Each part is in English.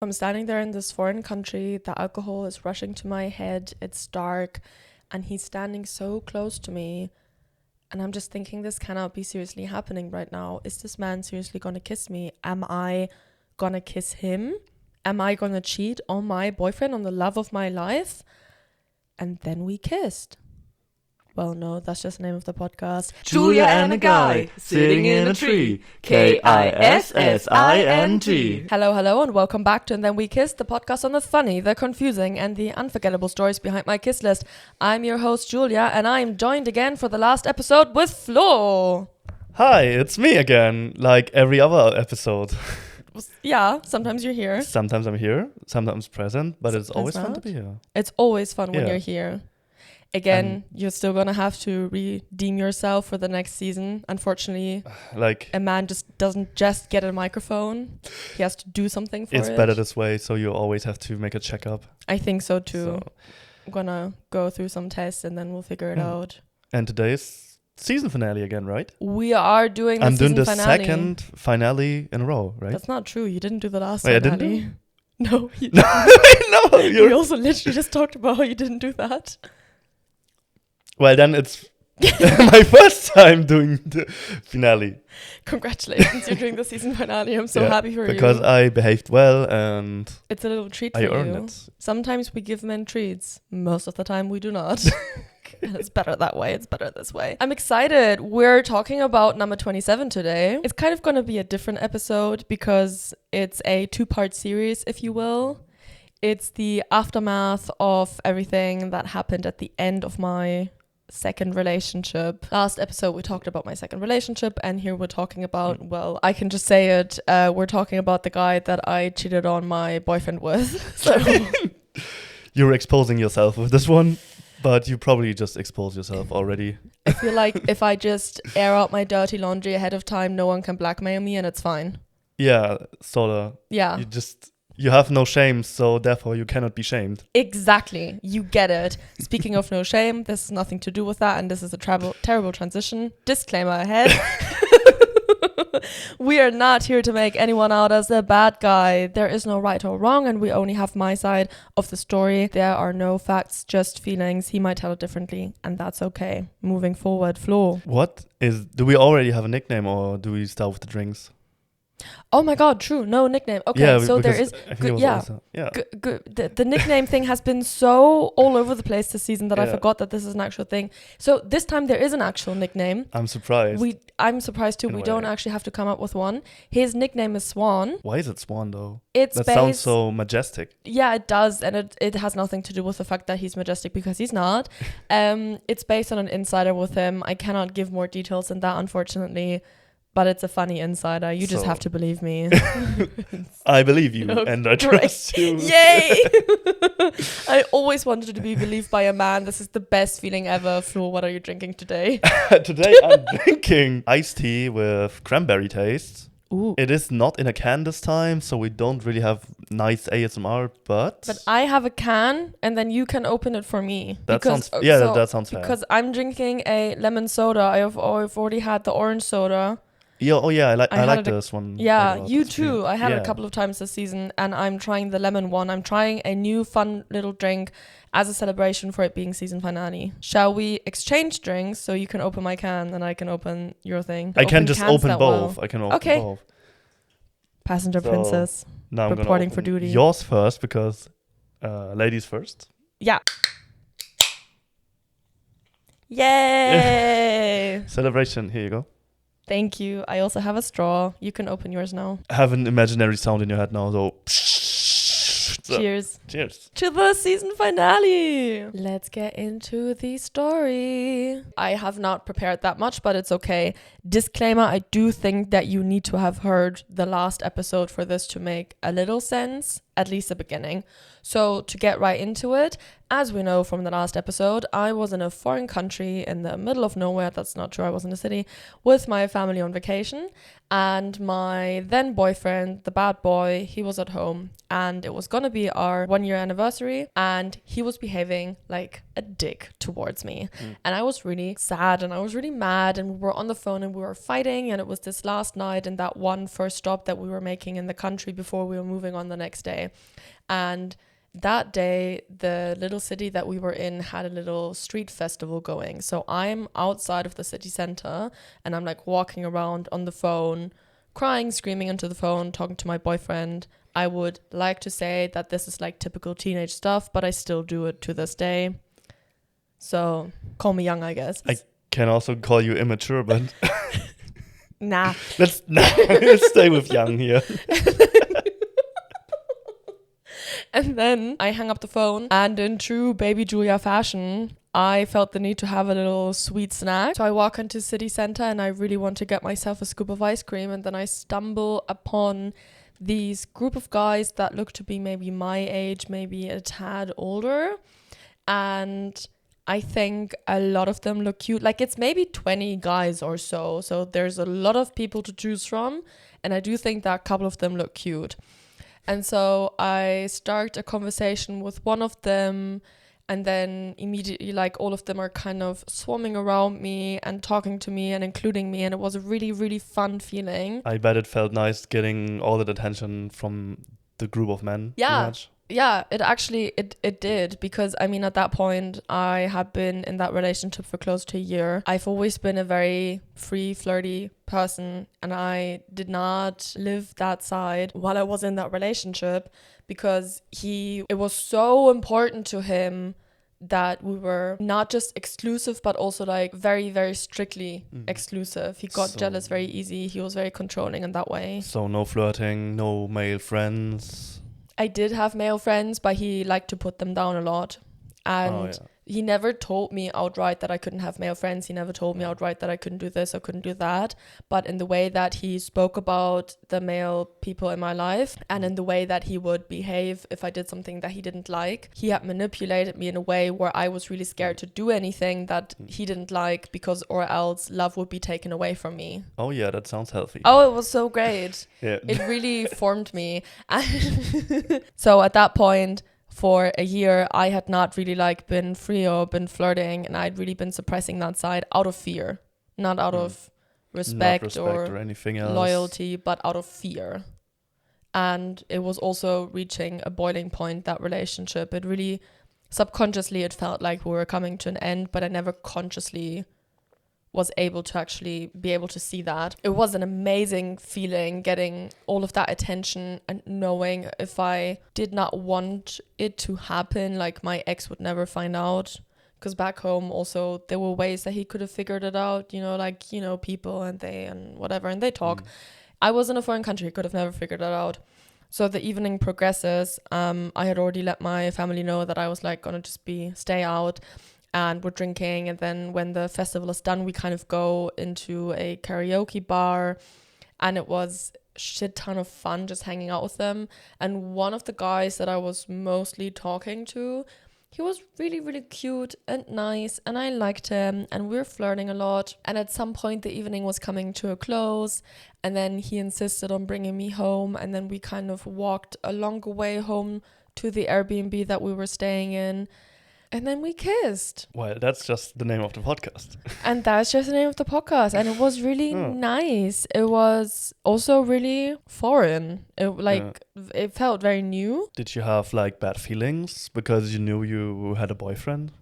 I'm standing there in this foreign country, the alcohol is rushing to my head, it's dark, and he's standing so close to me. And I'm just thinking, this cannot be seriously happening right now. Is this man seriously gonna kiss me? Am I gonna kiss him? Am I gonna cheat on my boyfriend, on the love of my life? And then we kissed. Well, no, that's just the name of the podcast. Julia and a guy sitting in a tree. K-I-S-S-I-N-G. Hello, and welcome back to And Then We Kissed, the podcast on the funny, the confusing, and the unforgettable stories behind my kiss list. I'm your host, Julia, and I'm joined again for the last episode with Flo. Hi, it's me again, like every other episode. Yeah, sometimes you're here. Sometimes I'm here, sometimes present, but it's always not. fun to be here. It's always fun when Yeah. you're here. Again, you're still going to have to redeem yourself for the next season. Unfortunately, Like, a man just doesn't just get a microphone. He has to do something for it. it's better this way, so you always have to make a checkup. I think so too. So, I'm going to go through some tests and then we'll figure it out. and today's season finale again, right? We are doing the I'm season doing the finale. second finale in a row, right? That's not true. You didn't do the last Wait, I finale. didn't No, you No, didn't. no, We also literally just talked about how you didn't do that. Well, then it's my first time doing the finale. Congratulations, you're doing the season finale. I'm so Yeah, happy for because you. I behaved well and It's a little treat for I you. earned it. Sometimes we give men treats. Most of the time we do not. And it's better that way. It's better this way. I'm excited. We're talking about number 27 today. It's kind of going to be a different episode because it's a two-part series, if you will. It's the aftermath of everything that happened at the end of my second relationship. Last episode we talked about my second relationship, and here we're talking about, well, I can just say it, we're talking about the guy that I cheated on my boyfriend with. So You're exposing yourself with this one, but you probably just exposed yourself already. I feel like if I just air out my dirty laundry ahead of time, no one can blackmail me and it's fine. Yeah, sorta. Yeah. You have no shame, so therefore you cannot be shamed. Exactly. You get it. Speaking of no shame, this has nothing to do with that, and this is a terrible transition. Disclaimer ahead. We are not here to make anyone out as a bad guy. There is no right or wrong, and we only have my side of the story. There are no facts, just feelings. He might tell it differently, and that's okay. Moving forward, Flo. Do we already have a nickname or do we start with the drinks? Oh my god, true. No nickname. Okay, Yeah, so there is... I think it was also- yeah. The nickname thing has been so all over the place this season that I Yeah. forgot that this is an actual thing. So this time there is an actual nickname. I'm surprised. I'm surprised too. In a We don't way. actually have to come up with one. His nickname is Swan. Why is it Swan though? It's That based... sounds so majestic. Yeah, it does, and it has nothing to do with the fact that he's majestic, because he's not. It's based on an insider with him. I cannot give more details than that, unfortunately. But it's a funny insider. You just So- have to believe me. I believe you Oh, and I great. trust you. Yay! I always wanted to be believed by a man. This is the best feeling ever. Flo, what are you drinking today? Today I'm drinking iced tea with cranberry taste. Ooh. It is not in a can this time, so we don't really have nice ASMR, but I have a can, and then you can open it for me. that sounds that sounds fair. Because I'm drinking a lemon soda. I've already had the orange soda. Yeah, I like had this one. Yeah, quite a lot. you It's too. really- I had it yeah. a couple of times this season, and I'm trying the lemon one. I'm trying a new fun little drink as a celebration for it being season finale. Shall we exchange drinks so you can open my can and I can open your thing? I can just cans open that both. well. I can open Okay. both. Passenger So, princess. Now I'm Reporting gonna for open duty. yours first because ladies first. Yeah. Yay! Celebration. Here you go. Thank you. I also have a straw. You can open yours now. Have an imaginary sound in your head now. So, Cheers. cheers. To the season finale. Let's get into the story. I have not prepared that much, but it's okay. Disclaimer, I do think that you need to have heard the last episode for this to make a little sense, at least the beginning. So to get right into it, as we know from the last episode, I was in a foreign country in the middle of nowhere. That's not true. I was in a city with my family on vacation, and my then boyfriend, the bad boy, he was at home, and it was going to be our 1-year anniversary, and he was behaving like a dick towards me. And I was really sad and I was really mad, and we were on the phone and we were fighting, and it was this last night and that one first stop that we were making in the country before we were moving on the next day. day. And that day, the little city that we were in had a little street festival going. So I'm outside of the city center and I'm like walking around on the phone, crying, screaming into the phone, talking to my boyfriend. I would like to say that this is like typical teenage stuff, but I still do it to this day. So call me young, I guess. I can also call you immature, but nah. let's stay with young here. And then I hung up the phone, and in true baby Julia fashion, I felt the need to have a little sweet snack. So I walk into city center and I really want to get myself a scoop of ice cream, and then I stumble upon these group of guys that look to be maybe my age, maybe a tad older. And I think a lot of them look cute. Like, it's maybe 20 guys or so. So there's a lot of people to choose from. And I do think that a couple of them look cute. And so I start a conversation with one of them, and then immediately, like, all of them are kind of swarming around me and talking to me and including me. And it was a really, really fun feeling. I bet it felt nice getting all that attention from the group of men. Yeah. Yeah, it actually, it did, because I mean, at that point, I had been in that relationship for close to a year. I've always been a very free, flirty person, and I did not live that side while I was in that relationship, because it was so important to him that we were not just exclusive, but also like very, very strictly exclusive. He got jealous very easy. He was very controlling in that way. So no flirting, no male friends. I did have male friends, but he liked to put them down a lot. And he never told me outright that I couldn't have male friends. He never told me outright that I couldn't do this or couldn't do that. But in the way that he spoke about the male people in my life, and in the way that he would behave if I did something that he didn't like, he had manipulated me in a way where I was really scared to do anything that he didn't like, because or else love would be taken away from me. Oh yeah, that sounds healthy. Oh, it was so great. Yeah. It really formed me. So at that point, for a year, I had not really like been free or been flirting, and I'd really been suppressing that side out of fear, not out of respect or anything else. Loyalty, but out of fear. And it was also reaching a boiling point, that relationship. It really, subconsciously, it felt like we were coming to an end, but I never consciously was able to actually be able to see that. It was an amazing feeling, getting all of that attention and knowing if I did not want it to happen, like my ex would never find out. Because back home also there were ways that he could have figured it out, you know, like, you know, people and whatever, and they talk. I was in a foreign country, could have never figured it out. So the evening progresses. I had already let my family know that I was like gonna just stay out. And we're drinking, and then when the festival is done, we kind of go into a karaoke bar, and it was a shit ton of fun just hanging out with them. And one of the guys that I was mostly talking to, he was really, really cute and nice, and I liked him, and we were flirting a lot. And at some point the evening was coming to a close, and then he insisted on bringing me home, and then we kind of walked a longer way home to the Airbnb that we were staying in. And then we kissed. Well, that's just the name of the podcast. And that's just the name of the podcast. And it was really nice. It was also really foreign. It felt very new. Did you have like bad feelings because you knew you had a boyfriend?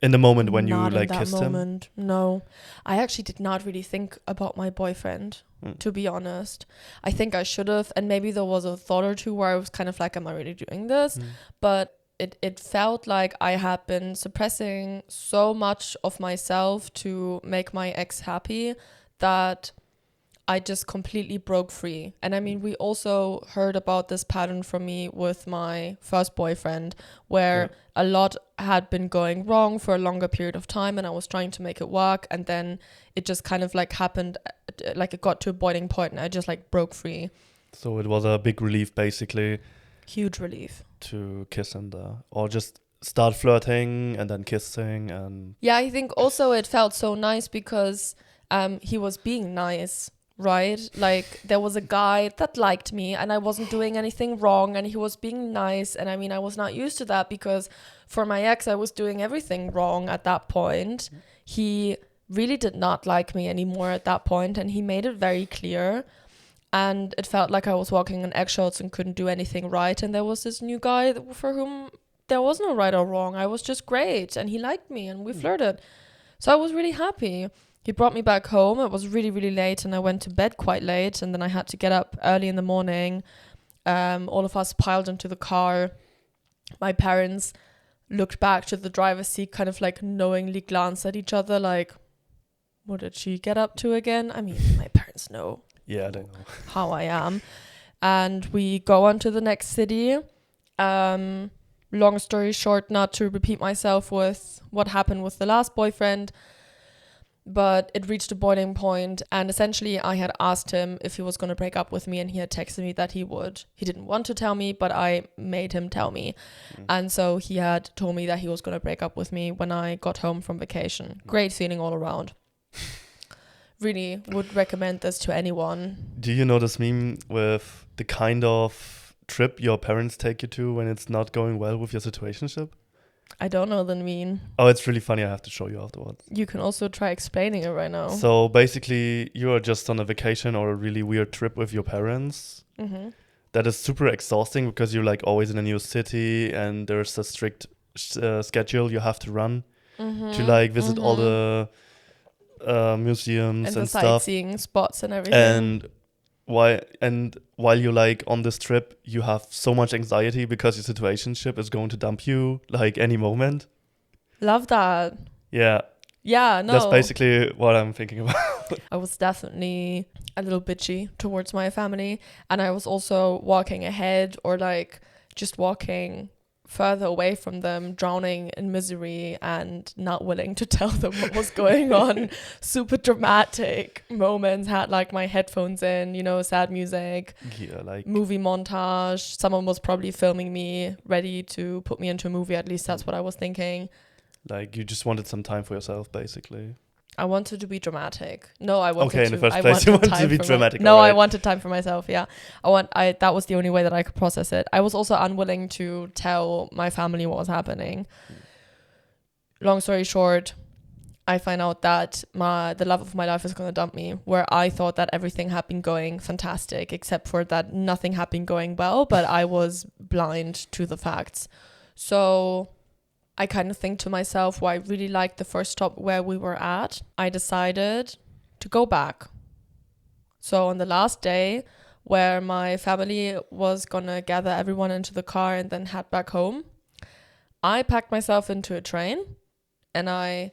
In the moment when you like kissed him? No. I actually did not really think about my boyfriend, to be honest. I think I should have. And maybe there was a thought or two where I was kind of like, am I really doing this? But it felt like I had been suppressing so much of myself to make my ex happy that I just completely broke free. And I mean, we also heard about this pattern from me with my first boyfriend, where a lot had been going wrong for a longer period of time, and I was trying to make it work, and then it just kind of like happened, like it got to a boiling point, and I just like broke free. So it was a big relief, basically. Huge relief. To kiss him there, or just start flirting and then kissing. And yeah, I think also it felt so nice because he was being nice, right? Like there was a guy that liked me and I wasn't doing anything wrong, and he was being nice. And I mean, I was not used to that because for my ex I was doing everything wrong at that point. He really did not like me anymore at that point, and he made it very clear. And it felt like I was walking on eggshells and couldn't do anything right. And there was this new guy for whom there was no right or wrong. I was just great. And he liked me and we flirted. So I was really happy. He brought me back home. It was really, really late. And I went to bed quite late. And then I had to get up early in the morning. All of us piled into the car. My parents looked back to the driver's seat, kind of like knowingly glanced at each other like, what did she get up to again? I mean, my parents know. Yeah, I don't know how I am. And we go on to the next city. Long story short, not to repeat myself with what happened with the last boyfriend, but it reached a boiling point. And essentially I had asked him if he was going to break up with me, and he had texted me that he would. He didn't want to tell me, but I made him tell me. And so he had told me that he was going to break up with me when I got home from vacation. Great feeling all around. Really would recommend this to anyone. Do you know this meme with the kind of trip your parents take you to when it's not going well with your situationship? I don't know the meme. Oh, it's really funny. I have to show you afterwards. You can also try explaining it right now. So basically, you are just on a vacation or a really weird trip with your parents. Mm-hmm. That is super exhausting because you're like always in a new city and there's a strict schedule you have to run to like visit all the museums and the stuff, sightseeing spots and everything. And while you're like on this trip, you have so much anxiety because your situationship is going to dump you like any moment. Love that. Yeah. Yeah, no. That's basically what I'm thinking about. I was definitely a little bitchy towards my family, and I was also walking ahead or like just walking further away from them, drowning in misery and not willing to tell them what was going on. Super dramatic moments. Had like my headphones in, you know, sad music, like movie montage. Someone was probably filming me, ready to put me into a movie. At least that's what I was thinking. Like you just wanted some time for yourself, basically. I wanted to be dramatic. No, I wanted to. Okay, in the first place, you wanted to be dramatic. No, right. I wanted time for myself. Yeah, that was the only way that I could process it. I was also unwilling to tell my family what was happening. Long story short, I find out that the love of my life is going to dump me, where I thought that everything had been going fantastic, except for that nothing had been going well, but I was blind to the facts. So I kind of think to myself, well, I really liked the first stop where we were at. I decided to go back. So on the last day where my family was going to gather everyone into the car and then head back home, I packed myself into a train and I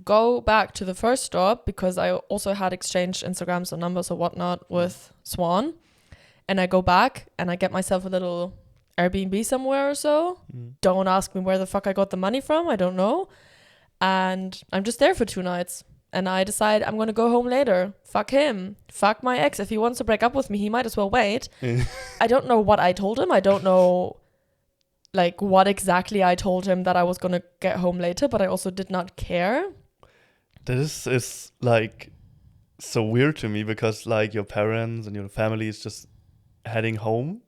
go back to the first stop because I also had exchanged Instagrams or numbers or whatnot with Swan. And I go back and I get myself a little Airbnb somewhere or so. Don't ask me where the fuck I got the money from. I don't know. And I'm just there for 2 nights. And I decide I'm going to go home later. Fuck him. Fuck my ex. If he wants to break up with me, he might as well wait. I don't know what I told him. I don't know like what exactly I told him that I was going to get home later, but I also did not care. This is like so weird to me because like your parents and your family is just heading home.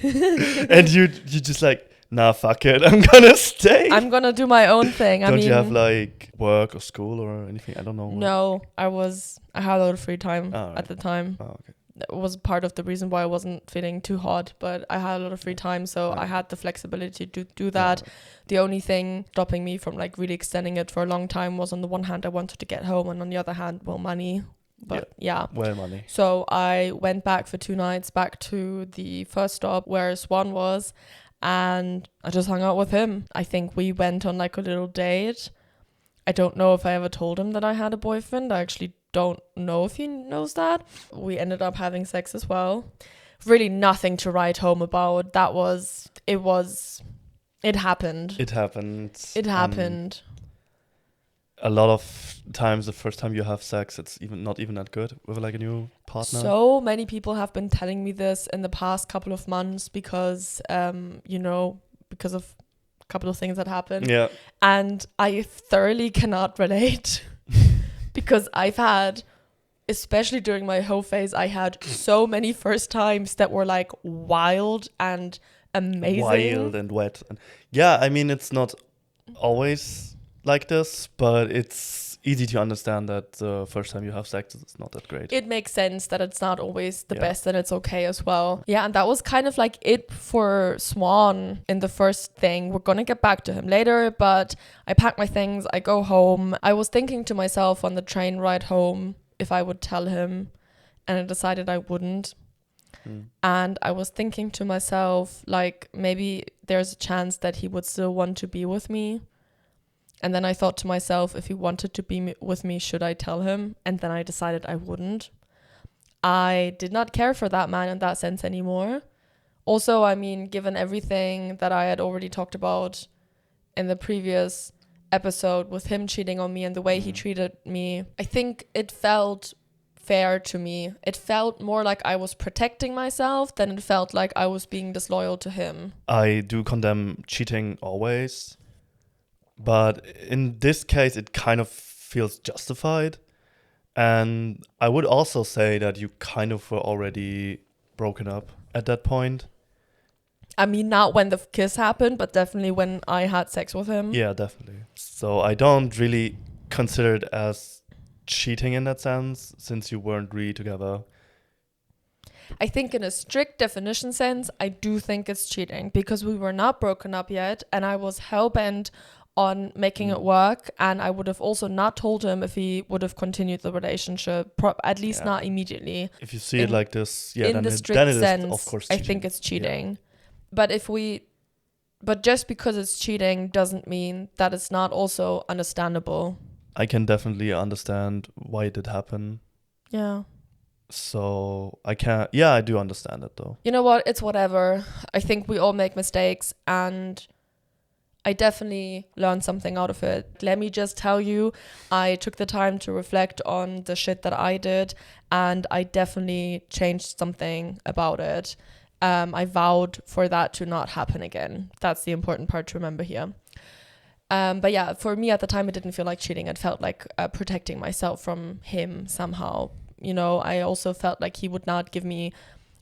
And you just like, nah, fuck it, I'm gonna stay. I'm gonna do my own thing. Don't you have like work or school or anything? I don't know. No, I had a lot of free time at the time. Oh, okay. It was part of the reason why I wasn't feeling too hot, but I had a lot of free time, so I had the flexibility to do that. The only thing stopping me from like really extending it for a long time was, on the one hand, I wanted to get home, and on the other hand, well, money. But yeah. Well, money. So I went back for 2 nights, back to the first stop where Swan was, and I just hung out with him. I think we went on like a little date. I don't know if I ever told him that I had a boyfriend. I actually don't know if he knows that. We ended up having sex as well. Really nothing to write home about. It happened. It happened. A lot of times, the first time you have sex, it's not even that good with like a new partner. So many people have been telling me this in the past couple of months because, because of a couple of things that happened. Yeah. And I thoroughly cannot relate because I've had, especially during my hoe phase, I had so many first times that were like wild and amazing. Wild and wet. And yeah, I mean, it's not always like this, but it's easy to understand that the first time you have sex is not that great. It makes sense that it's not always the best, and it's okay as well. Yeah, and that was kind of like it for Swan in the first thing. We're gonna get back to him later, but I pack my things, I go home. I was thinking to myself on the train ride home if I would tell him, and I decided I wouldn't. And I was thinking to myself, like, maybe there's a chance that he would still want to be with me. And then I thought to myself, if he wanted to be with me, should I tell him? And then I decided I wouldn't. I did not care for that man in that sense anymore. Also, I mean, given everything that I had already talked about in the previous episode with him cheating on me and the way he treated me, I think it felt fair to me. It felt more like I was protecting myself than it felt like I was being disloyal to him. I do condemn cheating always, but in this case it kind of feels justified. And I would also say that you kind of were already broken up at that point. I mean, not when the kiss happened, but definitely when I had sex with him. Yeah, definitely. So I don't really consider it as cheating in that sense, since you weren't really together. I think in a strict definition sense, I do think it's cheating because we were not broken up yet, and I was hell-bent on making it work, and I would have also not told him if he would have continued the relationship, at least not immediately. If you see it like this, in the strict sense, of course, cheating. I think it's cheating. Yeah. But just because it's cheating doesn't mean that it's not also understandable. I can definitely understand why it did happen. Yeah. So I do understand it though. You know what? It's whatever. I think we all make mistakes, and I definitely learned something out of it. Let me just tell you, I took the time to reflect on the shit that I did, and I definitely changed something about it. I vowed for that to not happen again. That's the important part to remember here. But yeah, for me at the time, it didn't feel like cheating. It felt like protecting myself from him somehow. You know, I also felt like he would not give me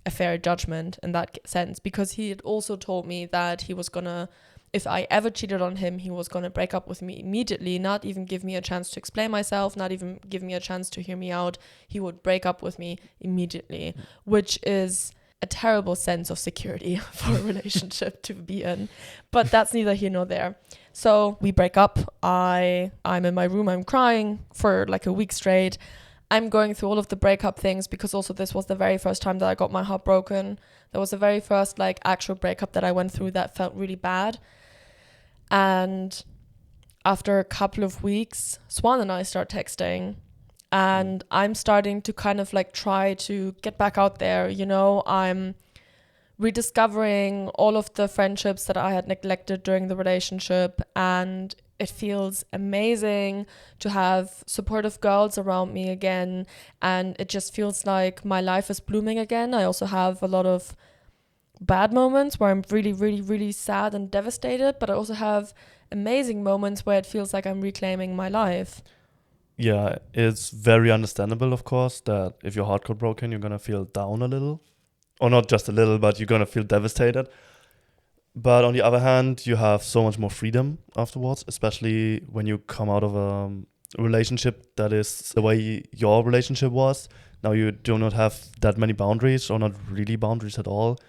a fair judgment in that sense, because he had also told me that he was gonna, if I ever cheated on him, he was gonna break up with me immediately, not even give me a chance to explain myself, not even give me a chance to hear me out. He would break up with me immediately, which is a terrible sense of security for a relationship to be in. But that's neither here nor there. So we break up. I'm in my room. I'm crying for like a week straight. I'm going through all of the breakup things, because also this was the very first time that I got my heart broken. That was the very first like actual breakup that I went through that felt really bad. And after a couple of weeks, Swan and I start texting. And I'm starting to kind of like try to get back out there, you know. I'm rediscovering all of the friendships that I had neglected during the relationship, and it feels amazing to have supportive girls around me again, and it just feels like my life is blooming again. I also have a lot of bad moments where I'm really, really, really sad and devastated, but I also have amazing moments where it feels like I'm reclaiming my life. Yeah, it's very understandable, of course, that if your heart got broken, you're gonna feel down a little. Or not just a little, but you're gonna feel devastated. But on the other hand, you have so much more freedom afterwards, especially when you come out of a relationship that is the way your relationship was. Now you do not have that many boundaries, or not really boundaries at all.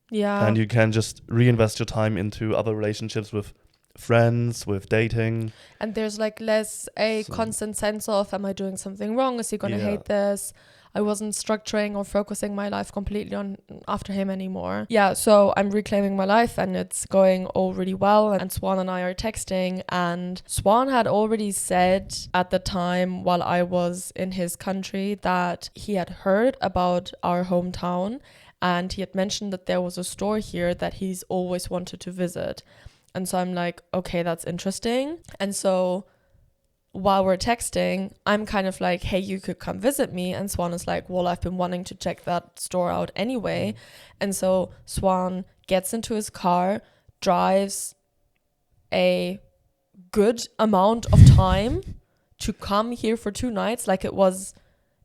Yeah. And you can just reinvest your time into other relationships with friends, with dating. And there's like less constant sense of, am I doing something wrong? Is he gonna hate this? I wasn't structuring or focusing my life completely on after him anymore. Yeah, so I'm reclaiming my life, and it's going all really well. And Swan and I are texting, and Swan had already said at the time while I was in his country that he had heard about our hometown, and he had mentioned that there was a store here that he's always wanted to visit. And so I'm like, okay, that's interesting. And so while we're texting, I'm kind of like, hey, you could come visit me. And Swan is like, well, I've been wanting to check that store out anyway. And so Swan gets into his car, drives a good amount of time to come here for 2 nights. Like, it was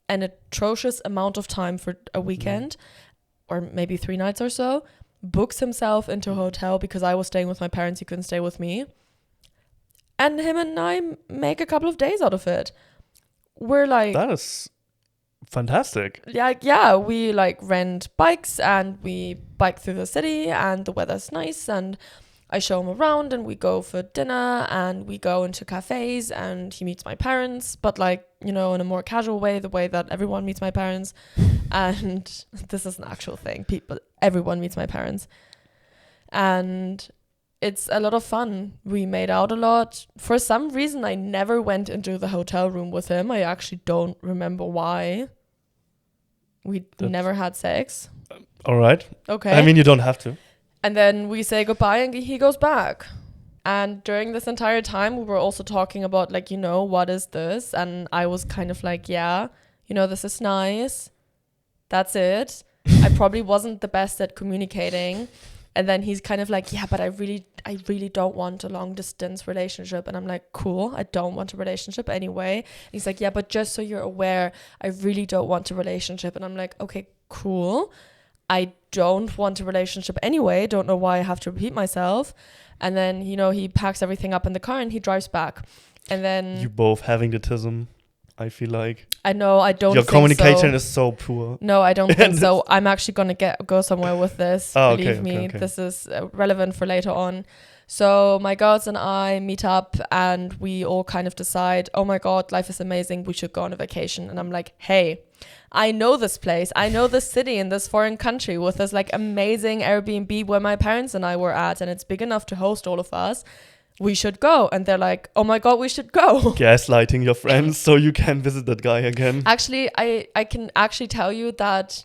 an atrocious amount of time for a weekend, or maybe 3 nights or so. Books himself into a hotel because I was staying with my parents. He couldn't stay with me. And him and I make a couple of days out of it. We're like... That is fantastic. Yeah, we like rent bikes and we bike through the city and the weather's nice and I show him around and we go for dinner and we go into cafes and he meets my parents, but like, you know, in a more casual way, the way that everyone meets my parents. And this is an actual thing. Everyone meets my parents. And it's a lot of fun. We made out a lot. For some reason, I never went into the hotel room with him. I actually don't remember why. We never had sex. All right. Okay. I mean, you don't have to. And then we say goodbye and he goes back. And during this entire time, we were also talking about like, you know, what is this? And I was kind of like, yeah, you know, this is nice. That's it. I probably wasn't the best at communicating. And then he's kind of like, yeah, but I really don't want a long distance relationship. And I'm like, cool, I don't want a relationship anyway. And he's like, yeah, but just so you're aware, I really don't want a relationship. And I'm like, okay, cool. I don't want a relationship anyway. Don't know why I have to repeat myself. And then, you know, he packs everything up in the car and he drives back. And then... You both having autism, I feel like. I know, I don't Your think communication so. is so poor. No, I don't think so. I'm actually going to go somewhere with this. Believe me, okay. This is relevant for later on. So my girls and I meet up and we all kind of decide, oh my God, life is amazing. We should go on a vacation. And I'm like, hey, I know this place. I know this city in this foreign country with this like amazing Airbnb where my parents and I were at. And it's big enough to host all of us. We should go. And they're like, oh my God, we should go. Gaslighting your friends so you can visit that guy again. Actually, I can actually tell you that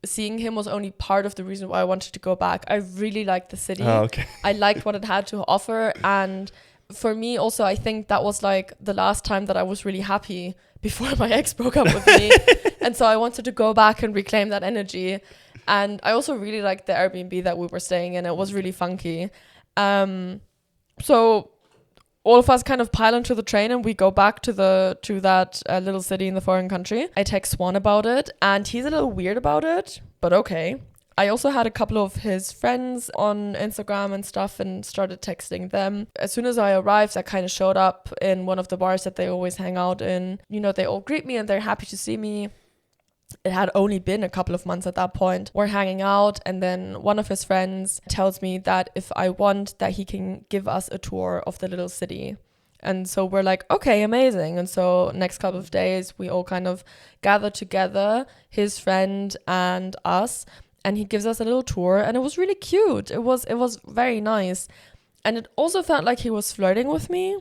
seeing him was only part of the reason why I wanted to go back. I really liked the city. Oh, okay. I liked what it had to offer. And for me also, I think that was like the last time that I was really happy before my ex broke up with me. And so I wanted to go back and reclaim that energy. And I also really liked the Airbnb that we were staying in. It was really funky. So all of us kind of pile into the train and we go back to that little city in the foreign country. I text Swan about it and he's a little weird about it, but okay. I also had a couple of his friends on Instagram and stuff and started texting them. As soon as I arrived, I kind of showed up in one of the bars that they always hang out in. You know, they all greet me and they're happy to see me. It had only been a couple of months at that point. We're hanging out and then one of his friends tells me that if I want, that he can give us a tour of the little city. And so we're like, okay, amazing. And so next couple of days, we all kind of gather together, his friend and us, and he gives us a little tour and it was really cute. It was very nice. And it also felt like he was flirting with me,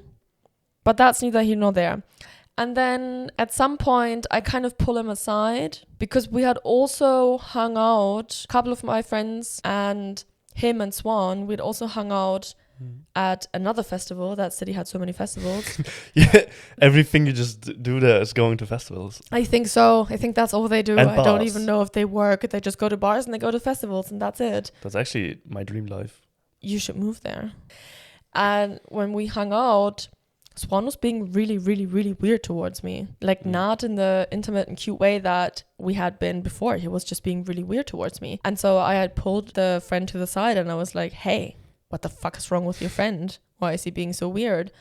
but that's neither here nor there. And then at some point, I kind of pull him aside because we had also hung out, a couple of my friends and him and Swan, we'd also hung out at another festival. That city had so many festivals. Yeah, everything you just do there is going to festivals. I think so. I think that's all they do. And I don't bars. even know if they work. They just go to bars and they go to festivals and that's it. That's actually my dream life. You should move there. And when we hung out, Swan was being really, really, really weird towards me. Like not in the intimate and cute way that we had been before. He was just being really weird towards me. And so I had pulled the friend to the side and I was like, hey, what the fuck is wrong with your friend? Why is he being so weird?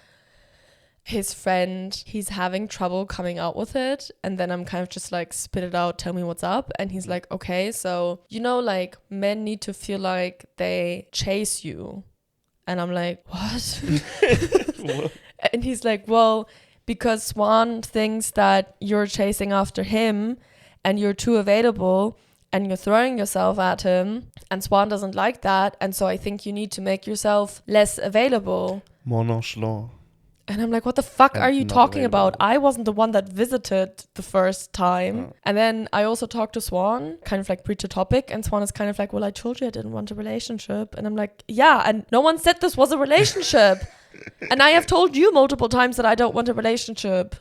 His friend, he's having trouble coming out with it. And then I'm kind of just like, spit it out, tell me what's up. And he's like, okay, so, you know, like men need to feel like they chase you. And I'm like, what? And he's like, well, because Swan thinks that you're chasing after him and you're too available and you're throwing yourself at him and Swan doesn't like that. And so I think you need to make yourself less available. More nonchalant. And I'm like, what the fuck And are you not talking available. about? I wasn't the one that visited the first time. Oh. And then I also talked to Swan, kind of like preach a topic. And Swan is kind of like, well, I told you I didn't want a relationship. And I'm like, yeah, and no one said this was a relationship. And I have told you multiple times that I don't want a relationship.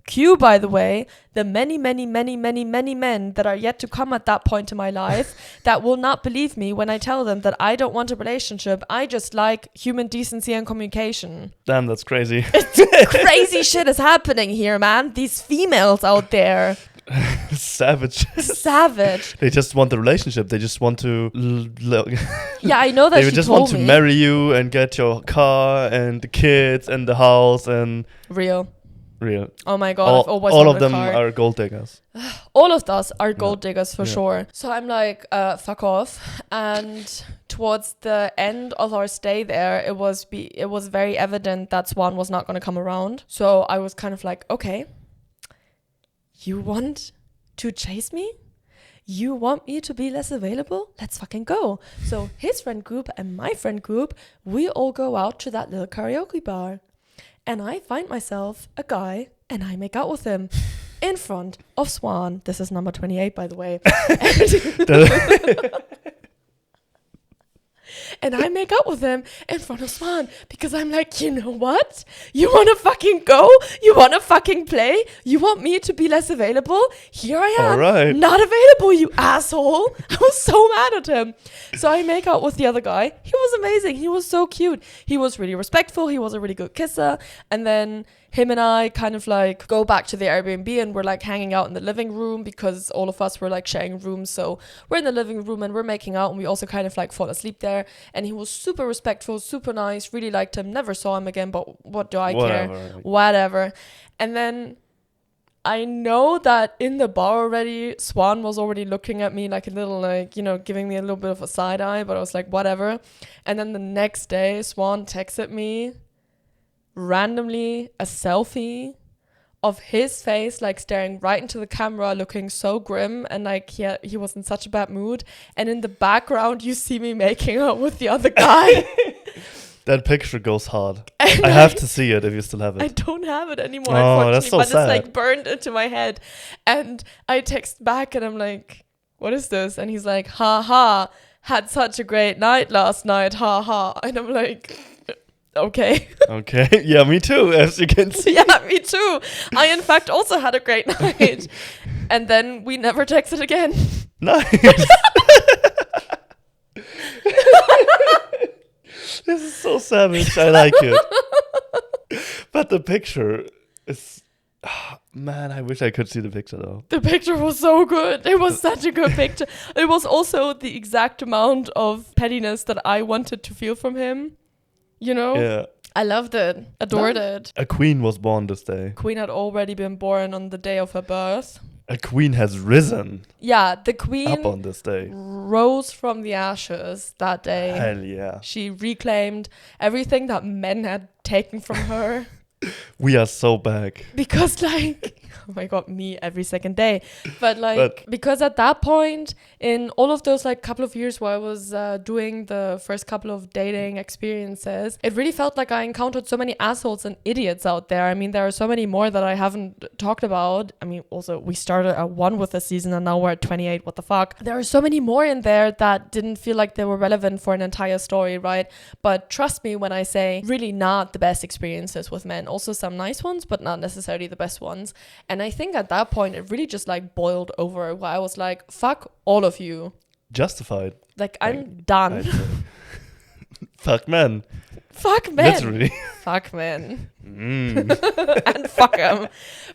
Cue, by the way, the many, many, many, many, many men that are yet to come at that point in my life that will not believe me when I tell them that I don't want a relationship. I just like human decency and communication. Damn, that's crazy. Crazy shit is happening here, man. These females out there. Savage. Savage. They just want the relationship. They just want to Yeah, I know that they she just told want to me. marry you and get your car and the kids and the house and Real. Oh my god, I've always all wanted of them a car. are gold diggers. All of us are gold diggers for Yeah. sure. So I'm like, fuck off. And towards the end of our stay there, it was very evident that Swan was not going to come around. So I was kind of like, okay, you want to chase me? You want me to be less available? Let's fucking go. So his friend group and my friend group, we all go out to that little karaoke bar. And I find myself a guy and I make out with him in front of Swan. This is number 28, by the way. And I make out with him in front of Swan because I'm like, you know what? You want to fucking go? You want to fucking play? You want me to be less available? Here I am. All right. Not available, you asshole. I was so mad at him. So I make out with the other guy. He was amazing. He was so cute. He was really respectful. He was a really good kisser. And then him and I kind of like go back to the Airbnb and we're like hanging out in the living room because all of us were like sharing rooms. So we're in the living room and we're making out and we also kind of like fall asleep there. And he was super respectful, super nice, really liked him, never saw him again, but what do I care? Whatever. And then I know that in the bar already, Swan was already looking at me like a little like, you know, giving me a little bit of a side eye, but I was like, whatever. And then the next day, Swan texted me randomly a selfie of his face like staring right into the camera, looking so grim, and like he was in such a bad mood. And in the background you see me making out with the other guy. That picture goes hard. I have to see it if you still have it. I don't have it anymore, unfortunately, that's so but sad. It's like burned into my head. And I text back and I'm like, what is this? And he's like, ha ha, had such a great night last night, ha ha. And I'm like, okay. Okay. Yeah, me too, as you can see. Yeah, me too. I, in fact, also had a great night. And then we never texted again. Nice. This is so savage. I like it. But the picture is... man, I wish I could see the picture, though. The picture was so good. It was such a good picture. It was also the exact amount of pettiness that I wanted to feel from him. You know? Yeah. I loved it. Adored it. A queen was born this day. Queen had already been born on the day of her birth. A queen has risen. Yeah, the queen up on this day. Rose from the ashes that day. Hell yeah. She reclaimed everything that men had taken from her. We are so back. Because like, oh my god, me every second day. But like, because at that point, in all of those like couple of years where I was doing the first couple of dating experiences, it really felt like I encountered so many assholes and idiots out there. I mean, there are so many more that I haven't talked about. I mean, also we started at 1 with the season and now we're at 28. What the fuck? There are so many more in there that didn't feel like they were relevant for an entire story, right? But trust me when I say really not the best experiences with men. Also some nice ones, but not necessarily the best ones. And I think at that point, it really just like boiled over where I was like, fuck all of you. Justified. Like, I'm done. Fuck men. Fuck men. Literally. Fuck men. And fuck them.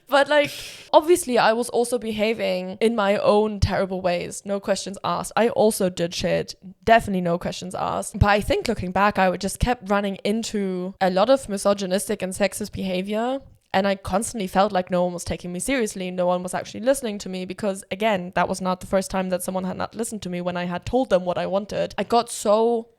But like, obviously I was also behaving in my own terrible ways. No questions asked. I also did shit. Definitely no questions asked. But I think looking back, I just kept running into a lot of misogynistic and sexist behavior. And I constantly felt like no one was taking me seriously. No one was actually listening to me because, again, that was not the first time that someone had not listened to me when I had told them what I wanted. I got so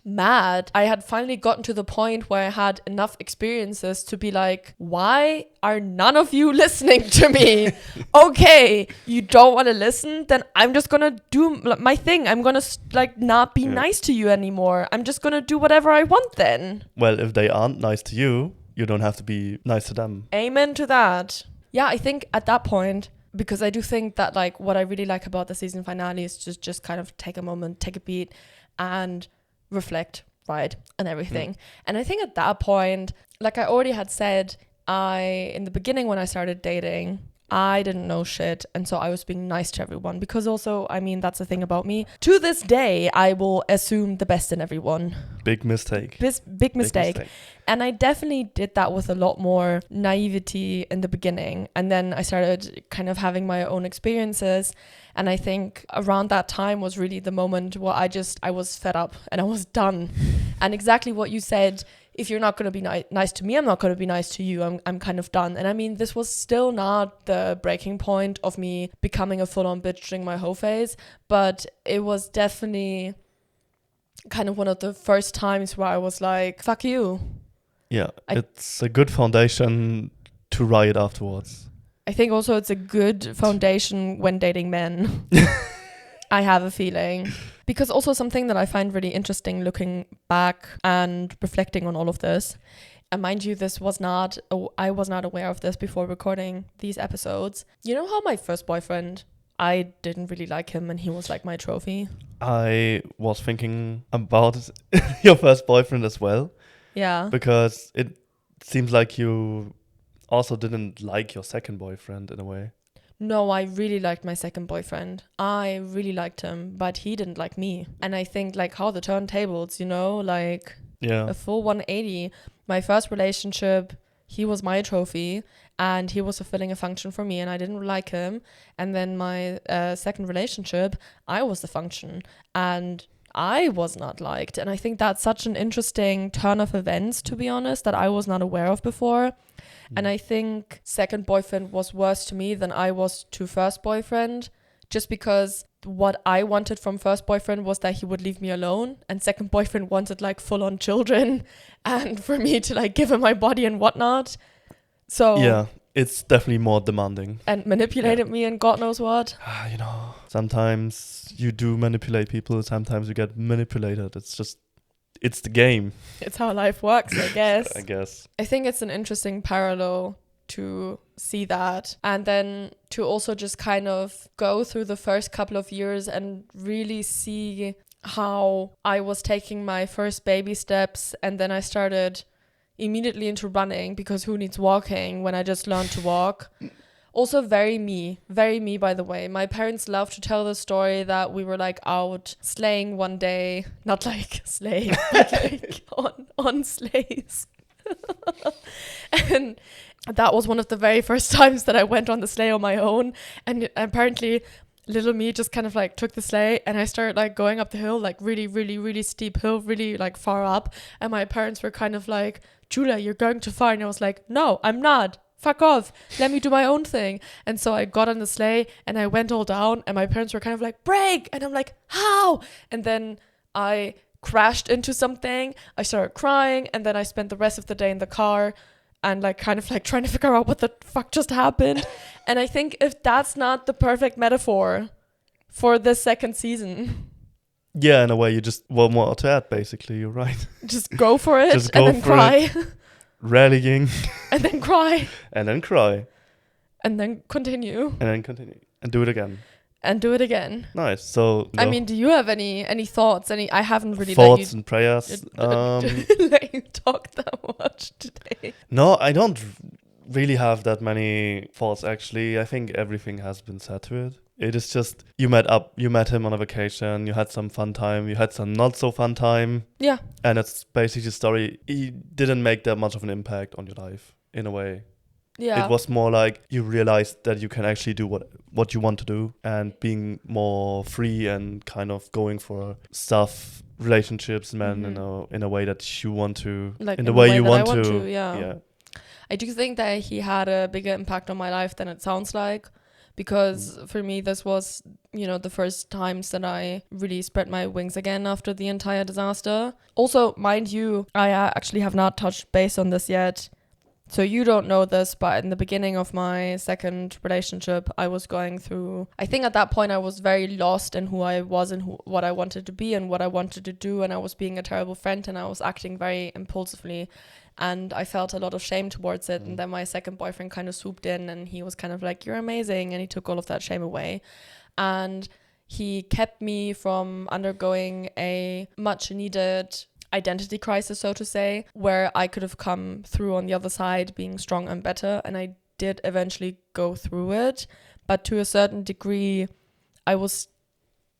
mad. I had finally gotten to the point where I had enough experiences to be like, why are none of you listening to me? Okay, you don't want to listen? Then I'm just going to do my thing. I'm going to like not be nice to you anymore. I'm just going to do whatever I want then. Well, if they aren't nice to you, you don't have to be nice to them. Amen to that. Yeah, I think at that point, because I do think that like what I really like about the season finale is just kind of take a moment, take a beat and reflect, right, and everything. And I think at that point, like I already had said, in the beginning when I started dating, I didn't know shit. And so I was being nice to everyone because also, I mean, that's the thing about me. To this day, I will assume the best in everyone. Big mistake. Big mistake. And I definitely did that with a lot more naivety in the beginning. And then I started kind of having my own experiences. And I think around that time was really the moment where I was fed up and I was done. And exactly what you said, if you're not going to be nice to me, I'm not going to be nice to you. I'm kind of done. And I mean, this was still not the breaking point of me becoming a full-on bitch during my whole phase, but it was definitely kind of one of the first times where I was like, fuck you. Yeah, it's a good foundation to riot afterwards. I think also it's a good foundation when dating men. I have a feeling. Because also something that I find really interesting looking back and reflecting on all of this, and mind you, I was not aware of this before recording these episodes. You know how my first boyfriend, I didn't really like him and he was like my trophy? I was thinking about your first boyfriend as well. Yeah. Because it seems like you also didn't like your second boyfriend in a way. No, I really liked my second boyfriend. I really liked him, but he didn't like me. And I think like how the turntables, you know, like a full 180. My first relationship, he was my trophy and he was fulfilling a function for me and I didn't like him. And then my second relationship, I was the function and I was not liked. And I think that's such an interesting turn of events, to be honest, that I was not aware of before. And I think second boyfriend was worse to me than I was to first boyfriend, just because what I wanted from first boyfriend was that he would leave me alone, and second boyfriend wanted like full on children and for me to like give him my body and whatnot. So yeah, it's definitely more demanding. And manipulated me and God knows what. You know, sometimes you do manipulate people, sometimes you get manipulated. It's the game. It's how life works, I guess. I guess. I think it's an interesting parallel to see that. And then to also just kind of go through the first couple of years and really see how I was taking my first baby steps. And then I started immediately into running because who needs walking when I just learned to walk? Also very me, by the way. My parents love to tell the story that we were like out sleighing one day, not like sleighing, but like on sleighs. And that was one of the very first times that I went on the sleigh on my own. And apparently little me just kind of like took the sleigh and I started like going up the hill, like really, really, really steep hill, really like far up. And my parents were kind of like, Julia, you're going too far. And I was like, no, I'm not. Fuck off, let me do my own thing. And so I got on the sleigh and I went all down and my parents were kind of like, brake. And I'm like, how? And then I crashed into something. I started crying and then I spent the rest of the day in the car and like kind of like trying to figure out what the fuck just happened. And I think if that's not the perfect metaphor for this second season. Yeah, in a way you just want more to add, basically. You're right. Just go for it and then cry. Rallying. And then cry. And then cry. And then continue. And then continue. And do it again. And do it again. Nice. So I mean, do you have any thoughts? I haven't really thoughts and prayers. Let you talk that much today. No, I don't really have that many thoughts actually. I think everything has been said to it. It is just you met him on a vacation, you had some fun time, you had some not so fun time. Yeah. And it's basically the story. He didn't make that much of an impact on your life in a way. Yeah. It was more like you realized that you can actually do what you want to do and being more free and kind of going for stuff, relationships, men in a way that you want to, like in the way you want to. Yeah. I do think that he had a bigger impact on my life than it sounds like. Because for me, this was, the first times that I really spread my wings again after the entire disaster. Also, mind you, I actually have not touched base on this yet. So you don't know this, but in the beginning of my second relationship, I was going through, I think at that point I was very lost in who I was and what I wanted to be and what I wanted to do. And I was being a terrible friend and I was acting very impulsively. And I felt a lot of shame towards it. And then my second boyfriend kind of swooped in and he was kind of like, you're amazing. And he took all of that shame away. And he kept me from undergoing a much needed identity crisis, so to say, where I could have come through on the other side being strong and better. And I did eventually go through it. But to a certain degree, I was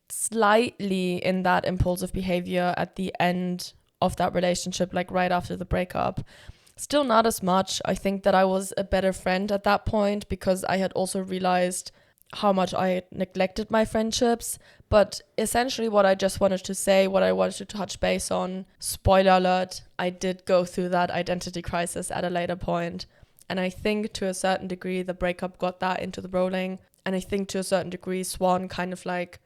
slightly in that impulsive behavior at the end of that relationship, like right after the breakup. Still not as much. I think that I was a better friend at that point because I had also realized how much I had neglected my friendships. But essentially what I just wanted to say, what I wanted to touch base on, spoiler alert, I did go through that identity crisis at a later point. And I think to a certain degree, the breakup got that into the rolling. And I think to a certain degree, Swan kind of like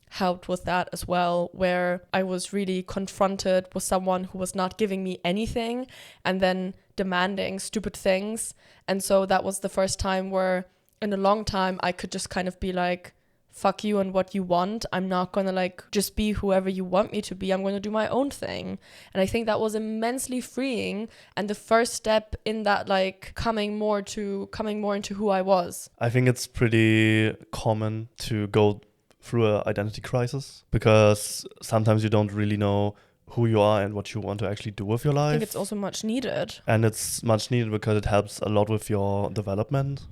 helped with that as well, where I was really confronted with someone who was not giving me anything and then demanding stupid things. And so that was the first time where in a long time I could just kind of be like, fuck you and what you want. I'm not gonna like just be whoever you want me to be. I'm gonna do my own thing. And I think that was immensely freeing and the first step in that like coming more into who I was. I think it's pretty common to go through an identity crisis because sometimes you don't really know who you are and what you want to actually do with your life. I think it's also much needed. And it's much needed because it helps a lot with your development.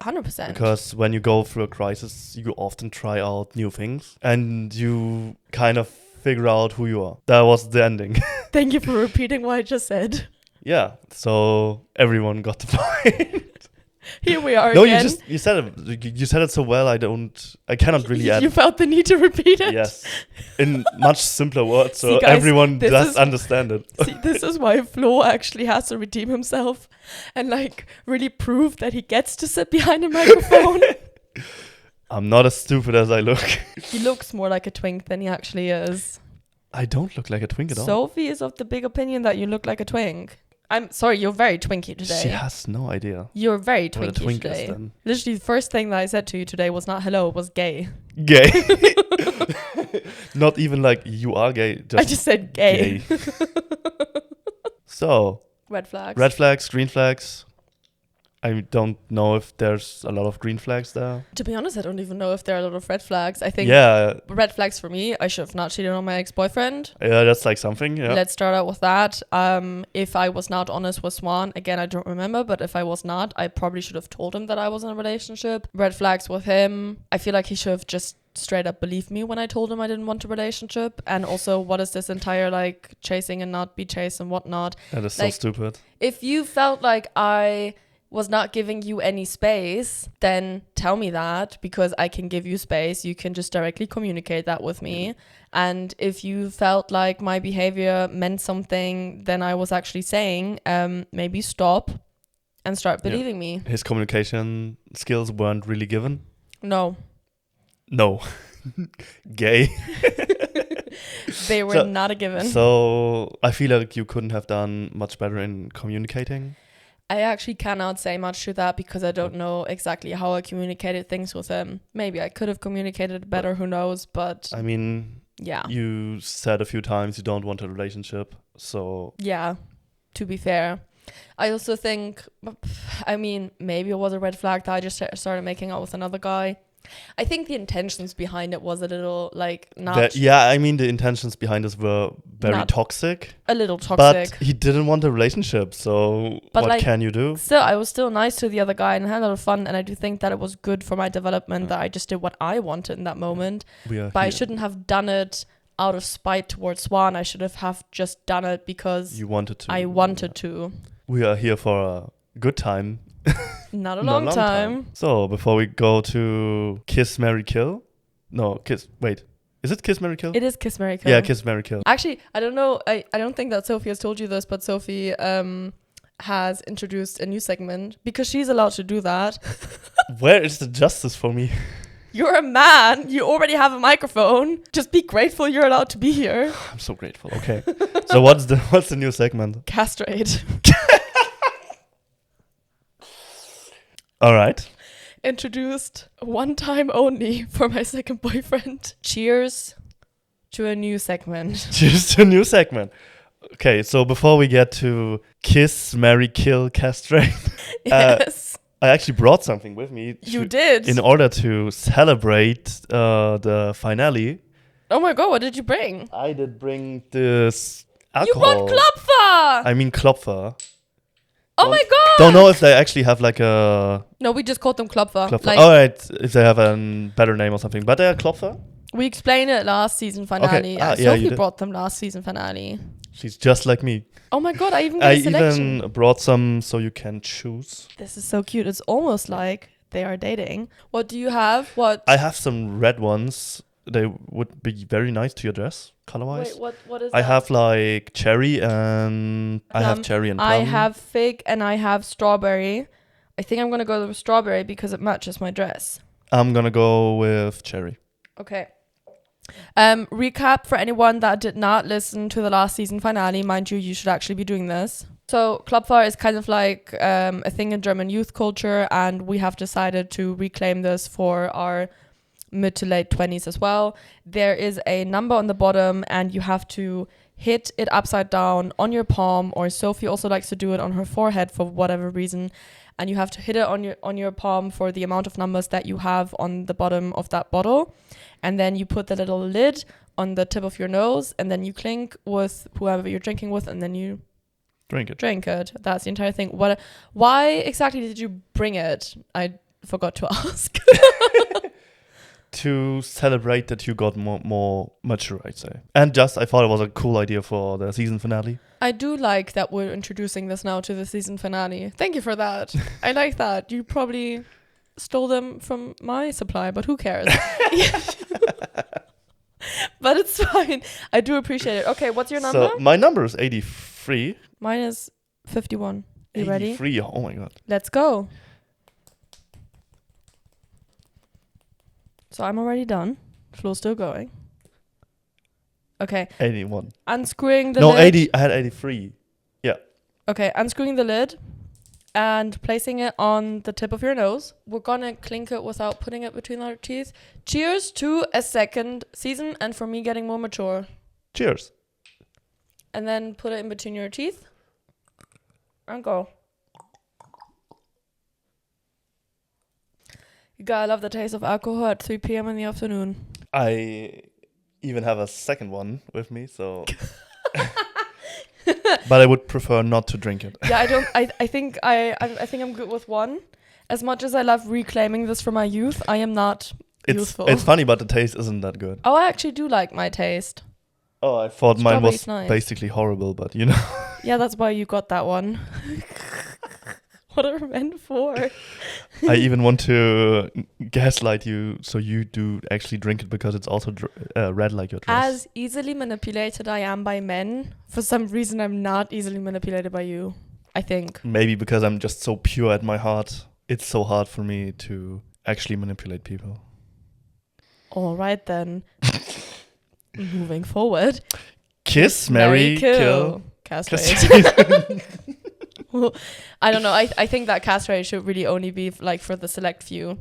100%. Because when you go through a crisis, you often try out new things and you kind of figure out who you are. That was the ending. Thank you for repeating what I just said. Yeah, so everyone got the point. Here we are no, again. you said it. You said it so well. I cannot really add. You felt the need to repeat it. Yes, in much simpler words, so See, guys, everyone does understand it. See, this is why Flo actually has to redeem himself and like really prove that he gets to sit behind a microphone. I'm not as stupid as I look. He looks more like a twink than he actually is. I don't look like a twink at all. Sophie is of the big opinion that you look like a twink. I'm sorry, you're very twinky today. She has no idea. You're very what a twinky twink today. is then. Literally, the first thing that I said to you today was not hello, it was gay. Gay. Not even like you are gay. I just said gay. So. Red flags. Red flags, green flags. I don't know if there's a lot of green flags there. To be honest, I don't even know if there are a lot of red flags. I think red flags for me, I should have not cheated on my ex-boyfriend. Yeah, that's like something, yeah. Let's start out with that. If I was not honest with Swan, again, I don't remember, but if I was not, I probably should have told him that I was in a relationship. Red flags with him, I feel like he should have just straight up believed me when I told him I didn't want a relationship. And also, what is this entire like chasing and not be chased and whatnot? That is like, so stupid. If you felt like I was not giving you any space, then tell me that, because I can give you space. You can just directly communicate that with me. And if you felt like my behavior meant something, then I was actually saying, maybe stop and start believing me. His communication skills weren't really given? No. Gay. They were not a given. So I feel like you couldn't have done much better in communicating. I actually cannot say much to that because I don't know exactly how I communicated things with him. Maybe I could have communicated better, who knows, but I mean, yeah. You said a few times you don't want a relationship, so... Yeah, to be fair. I also think, I mean, maybe it was a red flag that I just started making out with another guy. I think the intentions behind it was a little like not. I mean the intentions behind this were very toxic. A little toxic. But he didn't want a relationship, so but what like, can you do? Still, I was still nice to the other guy and had a lot of fun, and I do think that it was good for my development that I just did what I wanted in that moment. But I shouldn't have done it out of spite towards Swan. I should have just done it because you wanted to. I wanted to. We are here for a good time. Not a long time. So, before we go to Kiss, Marry, Kill. Wait. Is it Kiss, Marry, Kill? It is Kiss, Marry, Kill. Yeah, Kiss, Marry, Kill. Actually, I don't know. I don't think that Sophie has told you this, but Sophie has introduced a new segment because she's allowed to do that. Where is the justice for me? You're a man. You already have a microphone. Just be grateful you're allowed to be here. I'm so grateful. Okay. So what's the new segment? Castrate. All right. Introduced one time only for my second boyfriend. Cheers to a new segment. Cheers to a new segment. Okay, so before we get to Kiss, Marry, Kill, Castrate. Yes. I actually brought something with me. You did? In order to celebrate the finale. Oh my god, what did you bring? I did bring this alcohol. You brought Klopfer! I mean Klopfer. Oh my god! Don't know if they actually have like a... No, we just called them Klopfer. Klopfer. Like, Alright, if they have a better name or something. But they are Klopfer? we explained it last season finale. Okay. Sophie you did. brought them last season finale. She's just like me. Oh my god, I even got a selection. even brought some so you can choose. This is so cute. It's almost like they are dating. What do you have? What? I have some red ones. They would be very nice to your dress, color-wise. Wait, what is I that? have like cherry and... I have cherry and plum. I have fig and I have strawberry. I think I'm going to go with strawberry because it matches my dress. I'm gonna go with cherry. Okay. Recap for anyone that did not listen to the last season finale. Mind you should actually be doing this. So Klopfer is kind of like a thing in German youth culture, and we have decided to reclaim this for our mid to late 20s as well. There is a number on the bottom and you have to hit it upside down on your palm, or Sophie also likes to do it on her forehead for whatever reason, and you have to hit it on your palm for the amount of numbers that you have on the bottom of that bottle, and then you put the little lid on the tip of your nose, and then you clink with whoever you're drinking with, and then you Drink it. That's the entire thing. Why exactly did you bring it? I forgot to ask. To celebrate that you got more mature, I'd say. And just, I thought it was a cool idea for the season finale. I do like that we're introducing this now to the season finale. Thank you for that. I like that. You probably stole them from my supply, but who cares? But it's fine. I do appreciate it. Okay, what's your number? So my number is 83. Mine is 51. You 83. ready? 83, oh my god. Let's go. So I'm already done. Flo's still going. Okay. 81. Unscrewing the lid. lid. 80. I had 83. Yeah. Okay, unscrewing the lid and placing it on the tip of your nose. We're gonna clink it without putting it between our teeth. Cheers to a second season and for me getting more mature. Cheers. And then put it in between your teeth. And go. You gotta love the taste of alcohol at 3 p.m. in the afternoon. I even have a second one with me, so... But I would prefer not to drink it. Yeah, I think I'm good with one. As much as I love reclaiming this from my youth, I am not youthful. It's funny, but the taste isn't that good. Oh, I actually do like my taste. Oh, I thought mine was nice. basically horrible, but you know. Yeah, that's why you got that one. What are men for? I even want to gaslight you so you do actually drink it because it's also red like your dress. As easily manipulated I am by men, for some reason I'm not easily manipulated by you, I think. Maybe because I'm just so pure at my heart. It's so hard for me to actually manipulate people. All right then. Moving forward. Kiss, marry, kill. Castrate. I don't know. I think that castrate should really only be like for the select few.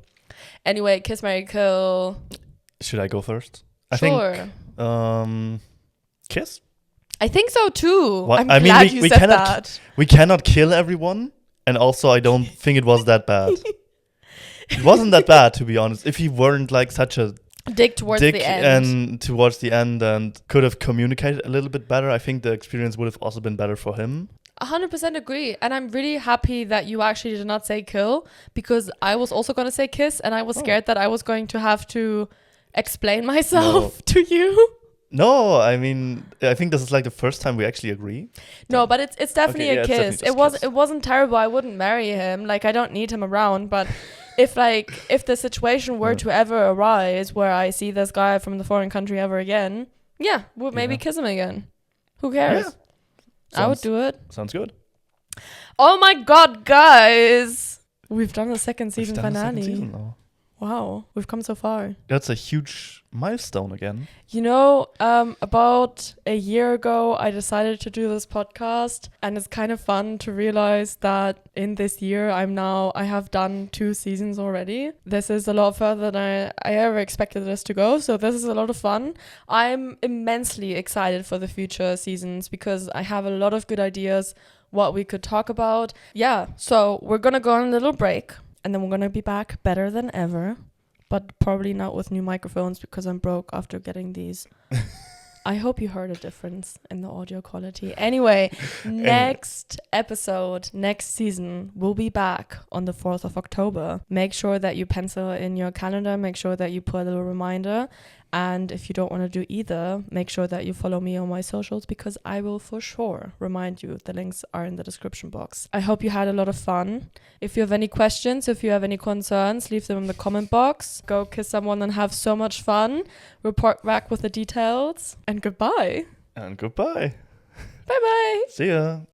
Anyway, kiss, marry, kill. Should I go first? Sure. I think kiss. I think so too. What? I'm glad you said that. We cannot kill everyone, and also I don't think it was that bad. It wasn't that bad, to be honest. If he weren't like such a dick towards the end and towards the end and could have communicated a little bit better, I think the experience would have also been better for him. 100% agree. And I'm really happy that you actually did not say kill, because I was also going to say kiss, and I was scared that I was going to have to explain myself to you. No, I mean, I think this is like the first time we actually agree. No, but it's definitely a kiss. Definitely It wasn't terrible. I wouldn't marry him. Like, I don't need him around, but if the situation were to ever arise where I see this guy from the foreign country ever again, we'll maybe kiss him again. Who cares? Yeah. I would do it. Sounds good. Oh my god, guys! We've done the second season finale. Wow, we've come so far. That's a huge milestone again. You know, about a year ago, I decided to do this podcast, and it's kind of fun to realize that in this year, I have done 2 seasons already. This is a lot further than I ever expected this to go, so this is a lot of fun. I'm immensely excited for the future seasons because I have a lot of good ideas what we could talk about. Yeah, so we're gonna go on a little break. And then we're going to be back better than ever. But probably not with new microphones because I'm broke after getting these I hope you heard a difference in the audio quality. Anyway, next episode, next season, we'll be back on the 4th of October. Make sure that you pencil in your calendar. Make sure that you put a little reminder. And if you don't want to do either, make sure that you follow me on my socials because I will for sure remind you. The links are in the description box. I hope you had a lot of fun. If you have any questions, if you have any concerns, leave them in the comment box. Go kiss someone and have so much fun. Report back with the details. And goodbye. And goodbye. Bye-bye. See ya.